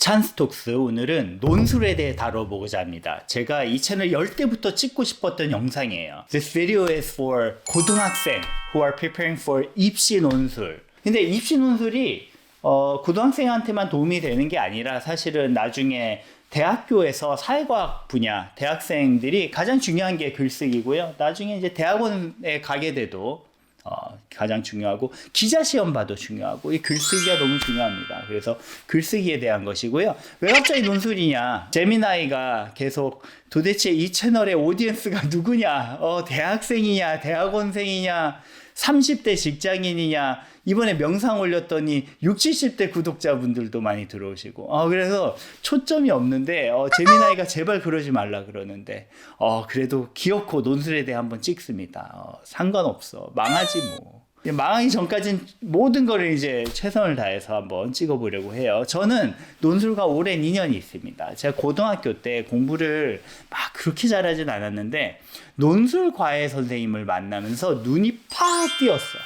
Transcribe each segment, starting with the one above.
찬스톡스, 오늘은 논술에 대해 다뤄보고자 합니다. 제가 이 채널 열 때부터 찍고 싶었던 영상이에요. This video is for 고등학생 who are preparing for 입시 논술. 근데 입시 논술이 고등학생한테만 도움이 되는 게 아니라 사실은 나중에 대학교에서 사회과학 분야 대학생들이 가장 중요한 게 글쓰기고요. 나중에 이제 대학원에 가게 돼도 가장 중요하고, 기자 시험 봐도 중요하고, 이 글쓰기가 너무 중요합니다. 그래서 글쓰기에 대한 것이고요. 왜 갑자기 논술이냐? 제미나이가 계속 도대체 이 채널의 오디언스가 누구냐? 대학생이냐? 대학원생이냐? 30대 직장인이냐? 이번에 명상 올렸더니 60, 70대 구독자분들도 많이 들어오시고, 그래서 초점이 없는데, 제미나이가 제발 그러지 말라 그러는데, 그래도 기어코 논술에 대해 한번 찍습니다. 상관없어. 망하지 뭐. 망하기 전까지는 모든 거를 이제 최선을 다해서 한번 찍어보려고 해요. 저는 논술과 오랜 인연이 있습니다. 제가 고등학교 때 공부를 막 그렇게 잘하진 않았는데, 논술과외 선생님을 만나면서 눈이 팍 띄었어.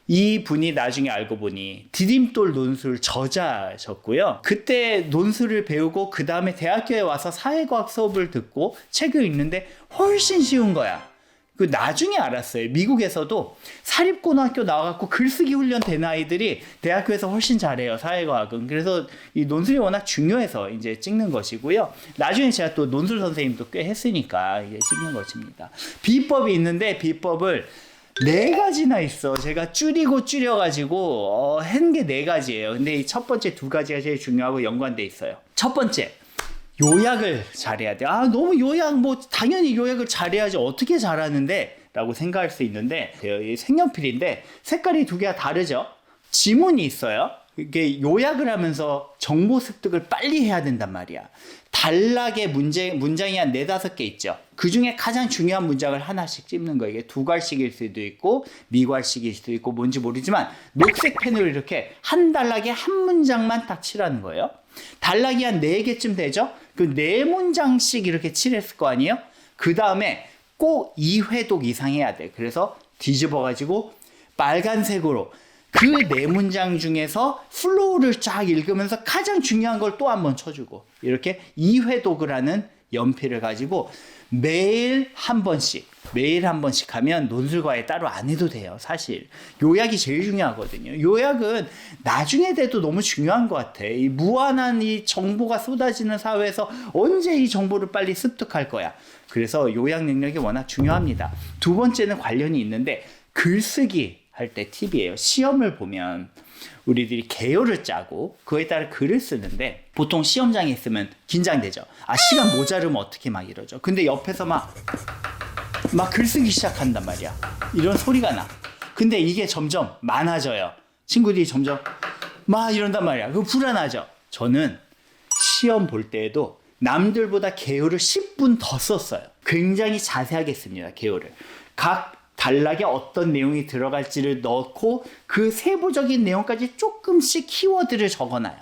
이 분이 나중에 알고 보니 디딤돌 논술 저자셨고요. 그때 논술을 배우고 그 다음에 대학교에 와서 사회과학 수업을 듣고 책을 읽는데 훨씬 쉬운 거야. 그 나중에 알았어요. 미국에서도 사립고등학교 나와갖고 글쓰기 훈련 된 아이들이 대학교에서 훨씬 잘해요, 사회과학은. 그래서 이 논술이 워낙 중요해서 이제 찍는 것이고요. 나중에 제가 또 논술 선생님도 꽤 했으니까 이게 찍는 것입니다. 비법이 있는데 비법을 4가지나 있어. 제가 줄여가지고 한 게 4가지예요. 근데 이 첫 번째 2가지가 제일 중요하고 연관돼 있어요. 첫 번째, 요약을 잘해야 돼. 너무 요약, 당연히 요약을 잘해야지 어떻게 잘하는데? 라고 생각할 수 있는데, 이 색연필인데 색깔이 2개가 다르죠? 지문이 있어요. 이게 요약을 하면서 정보 습득을 빨리 해야 된단 말이야. 단락의 문장이 한 4-5개 있죠. 그 중에 가장 중요한 문장을 하나씩 찝는 거예요. 이게 2괄식일 수도 있고 미괄식일 수도 있고 뭔지 모르지만, 녹색 펜으로 이렇게 한 단락에 한 문장만 딱 칠하는 거예요. 단락이 한 4개쯤 되죠? 그 4문장씩 이렇게 칠했을 거 아니에요? 그 다음에 꼭 2회독 이상 해야 돼. 그래서 뒤집어가지고 빨간색으로 그 4문장 중에서 플로우를 쫙 읽으면서 가장 중요한 걸 또 한 번 쳐주고, 이렇게 2회독을 하는 연필을 가지고 매일 한 번씩 하면 논술과외 따로 안 해도 돼요. 사실 요약이 제일 중요하거든요. 요약은 나중에 돼도 너무 중요한 것 같아. 이 무한한 이 정보가 쏟아지는 사회에서 언제 이 정보를 빨리 습득할 거야. 그래서 요약 능력이 워낙 중요합니다. 2번째는 관련이 있는데, 글쓰기 할 때 팁이에요. 시험을 보면 우리들이 개요를 짜고 그거에 따라 글을 쓰는데, 보통 시험장에 있으면 긴장되죠. 시간 모자르면 어떻게 막 이러죠. 근데 옆에서 막 글쓰기 시작한단 말이야. 이런 소리가 나. 근데 이게 점점 많아져요. 친구들이 점점 막 이런단 말이야. 그거 불안하죠. 저는 시험 볼 때에도 남들보다 개요를 10분 더 썼어요. 굉장히 자세하게 씁니다, 개요를. 각 단락에 어떤 내용이 들어갈지를 넣고 그 세부적인 내용까지 조금씩 키워드를 적어놔요.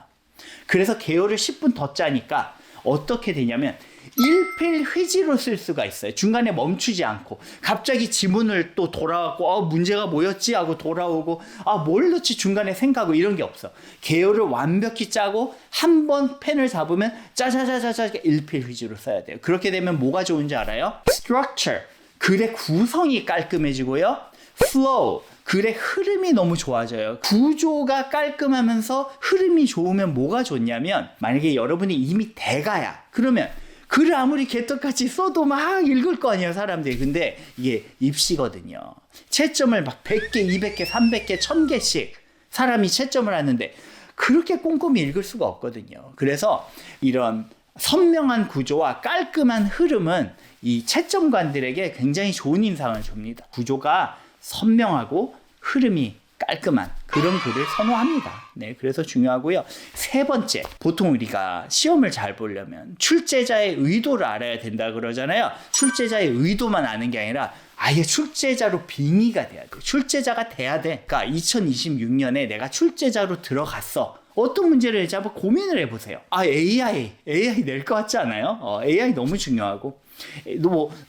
그래서 개요를 10분 더 짜니까 어떻게 되냐면 일필휘지로 쓸 수가 있어요. 중간에 멈추지 않고 갑자기 지문을 또 돌아가고 문제가 뭐였지 하고 돌아오고 뭘 넣지 중간에 생각하고 이런 게 없어. 개요를 완벽히 짜고 한 번 펜을 잡으면 짜자자자자 일필휘지로 써야 돼요. 그렇게 되면 뭐가 좋은지 알아요? Structure, 글의 구성이 깔끔해지고요. Flow, 글의 흐름이 너무 좋아져요. 구조가 깔끔하면서 흐름이 좋으면 뭐가 좋냐면, 만약에 여러분이 이미 대가야. 그러면 글을 아무리 개떡같이 써도 막 읽을 거 아니에요, 사람들이. 근데 이게 입시거든요. 채점을 막 100개, 200개, 300개, 1000개씩 사람이 채점을 하는데 그렇게 꼼꼼히 읽을 수가 없거든요. 그래서 이런 선명한 구조와 깔끔한 흐름은 이 채점관들에게 굉장히 좋은 인상을 줍니다. 구조가 선명하고 흐름이 깔끔한 그런 글을 선호합니다. 네, 그래서 중요하고요. 3번째, 보통 우리가 시험을 잘 보려면 출제자의 의도를 알아야 된다 그러잖아요. 출제자의 의도만 아는 게 아니라 아예 출제자로 빙의가 돼야 돼. 출제자가 돼야 돼. 그러니까 2026년에 내가 출제자로 들어갔어. 어떤 문제를 낼지 한번 고민을 해보세요. AI 낼 것 같지 않아요? AI 너무 중요하고,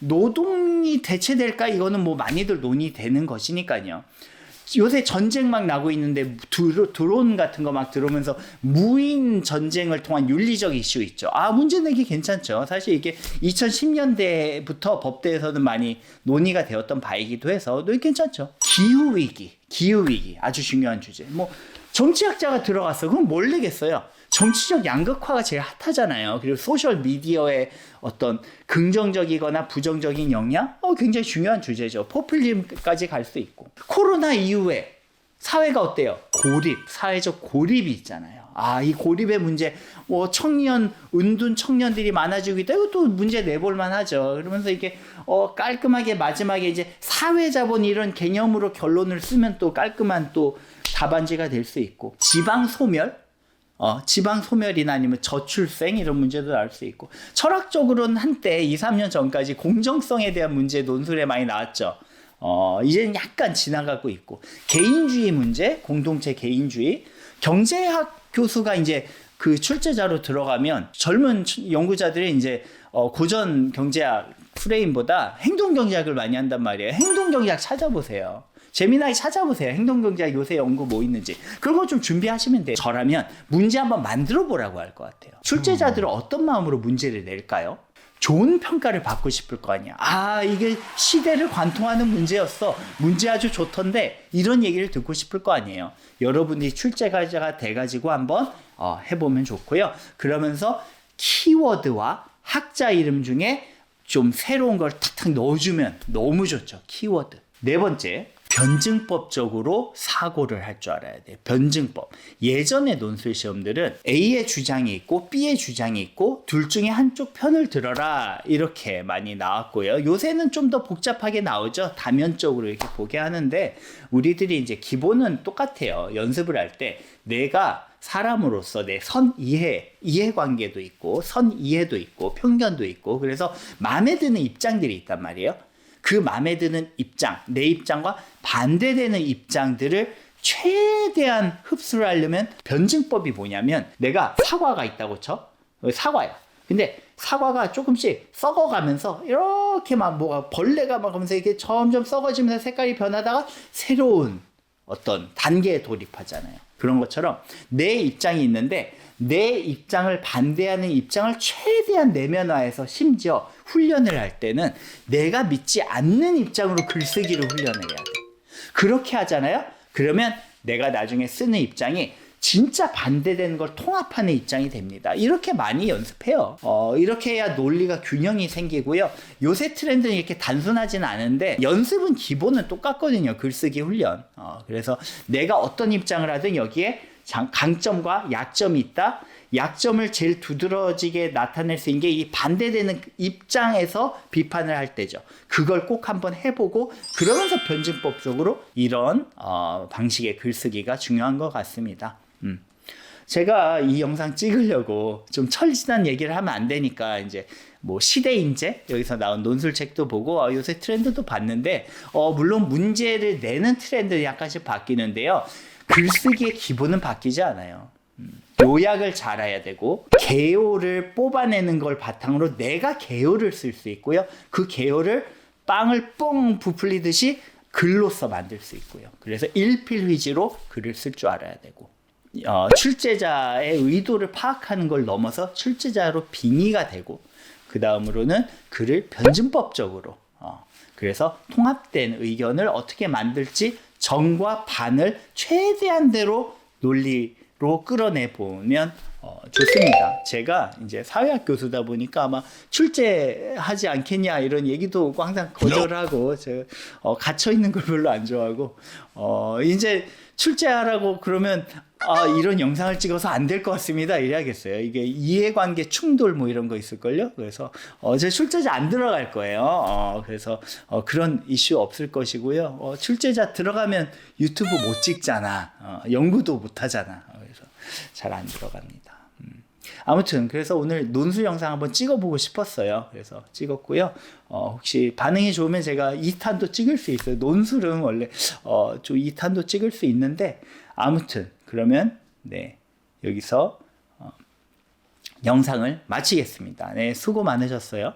노동이 대체될까? 이거는 많이들 논의되는 것이니까요. 요새 전쟁 막 나고 있는데 드론 같은 거 막 들어오면서 무인 전쟁을 통한 윤리적 이슈 있죠. 문제 내기 괜찮죠. 사실 이게 2010년대부터 법대에서는 많이 논의가 되었던 바이기도 해서 괜찮죠. 기후위기 아주 중요한 주제. 뭐 정치학자가 들어갔어. 그럼 뭘 내겠어요? 정치적 양극화가 제일 핫하잖아요. 그리고 소셜 미디어의 어떤 긍정적이거나 부정적인 영향? 굉장히 중요한 주제죠. 포퓰리즘까지 갈 수 있고. 코로나 이후에 사회가 어때요? 사회적 고립이 있잖아요. 이 고립의 문제, 은둔 청년들이 많아지고 있다. 이것도 문제 내볼만 하죠. 그러면서 이게, 깔끔하게 마지막에 이제 사회자본 이런 개념으로 결론을 쓰면 또 깔끔한 또 답안지가 될 수 있고. 지방 소멸이나 아니면 저출생 이런 문제도 나올 수 있고. 철학적으로는 한때 2, 3년 전까지 공정성에 대한 문제 논술에 많이 나왔죠. 이제는 약간 지나가고 있고. 개인주의 문제, 공동체 개인주의. 경제학 교수가 이제 그 출제자로 들어가면 젊은 연구자들이 이제 고전 경제학 프레임보다 행동 경제학을 많이 한단 말이에요. 행동 경제학 찾아보세요. 재미나게 찾아보세요. 행동경제학 요새 연구 뭐 있는지. 그런 거 좀 준비하시면 돼요. 저라면 문제 한번 만들어 보라고 할 것 같아요. 출제자들은 어떤 마음으로 문제를 낼까요? 좋은 평가를 받고 싶을 거 아니야. 이게 시대를 관통하는 문제였어. 문제 아주 좋던데 이런 얘기를 듣고 싶을 거 아니에요. 여러분이 출제자가 돼가지고 한번 해보면 좋고요. 그러면서 키워드와 학자 이름 중에 좀 새로운 걸 탁탁 넣어주면 너무 좋죠. 키워드. 네 번째. 변증법적으로 사고를 할 줄 알아야 돼요. 변증법. 예전의 논술 시험들은 A의 주장이 있고 B의 주장이 있고 둘 중에 한쪽 편을 들어라 이렇게 많이 나왔고요. 요새는 좀 더 복잡하게 나오죠. 다면적으로 이렇게 보게 하는데 우리들이 이제 기본은 똑같아요. 연습을 할 때 내가 사람으로서 내 이해관계도 있고 선이해도 있고 편견도 있고 그래서 마음에 드는 입장들이 있단 말이에요. 그 마음에 드는 입장, 내 입장과 반대되는 입장들을 최대한 흡수를 하려면 변증법이 뭐냐면 내가 사과가 있다고 쳐. 사과야. 근데 사과가 조금씩 썩어가면서 이렇게 막 벌레가 막 하면서 이렇게 점점 썩어지면서 색깔이 변하다가 새로운 어떤 단계에 돌입하잖아요. 그런 것처럼 내 입장이 있는데 내 입장을 반대하는 입장을 최대한 내면화해서 심지어 훈련을 할 때는 내가 믿지 않는 입장으로 글쓰기를 훈련을 해야 돼. 그렇게 하잖아요. 그러면 내가 나중에 쓰는 입장이 진짜 반대되는 걸 통합하는 입장이 됩니다. 이렇게 많이 연습해요. 이렇게 해야 논리가 균형이 생기고요. 요새 트렌드는 이렇게 단순하진 않은데 연습은 기본은 똑같거든요. 글쓰기 훈련. 그래서 내가 어떤 입장을 하든 여기에 강점과 약점이 있다. 약점을 제일 두드러지게 나타낼 수 있는 게 이 반대되는 입장에서 비판을 할 때죠. 그걸 꼭 한번 해보고 그러면서 변증법적으로 이런 방식의 글쓰기가 중요한 것 같습니다. 제가 이 영상 찍으려고 좀 철진한 얘기를 하면 안 되니까 이제 뭐 시대인재 여기서 나온 논술책도 보고 요새 트렌드도 봤는데 물론 문제를 내는 트렌드는 약간씩 바뀌는데요. 글쓰기의 기본은 바뀌지 않아요. 요약을 잘해야 되고 개요를 뽑아내는 걸 바탕으로 내가 개요를 쓸 수 있고요. 그 개요를 빵을 뻥 부풀리듯이 글로써 만들 수 있고요. 그래서 일필휘지로 글을 쓸 줄 알아야 되고 출제자의 의도를 파악하는 걸 넘어서 출제자로 빙의가 되고 그 다음으로는 글을 변증법적으로 그래서 통합된 의견을 어떻게 만들지 정과 반을 최대한대로 논리로 끌어내 보면 좋습니다. 제가 이제 사회학 교수다 보니까 아마 출제하지 않겠냐 이런 얘기도 항상 거절하고 제가 갇혀 있는 걸 별로 안 좋아하고 이제 출제하라고 그러면 이런 영상을 찍어서 안 될 것 같습니다. 이래야겠어요. 이게 이해관계 충돌 뭐 이런 거 있을걸요. 그래서 제 출제자 안 들어갈 거예요. 그래서 그런 이슈 없을 것이고요. 출제자 들어가면 유튜브 못 찍잖아. 연구도 못 하잖아. 그래서 잘 안 들어갑니다. 아무튼 그래서 오늘 논술 영상 한번 찍어보고 싶었어요. 그래서 찍었고요. 혹시 반응이 좋으면 제가 2탄도 찍을 수 있어요. 논술은 원래 좀 2탄도 찍을 수 있는데 아무튼 그러면 네 여기서 영상을 마치겠습니다. 네 수고 많으셨어요.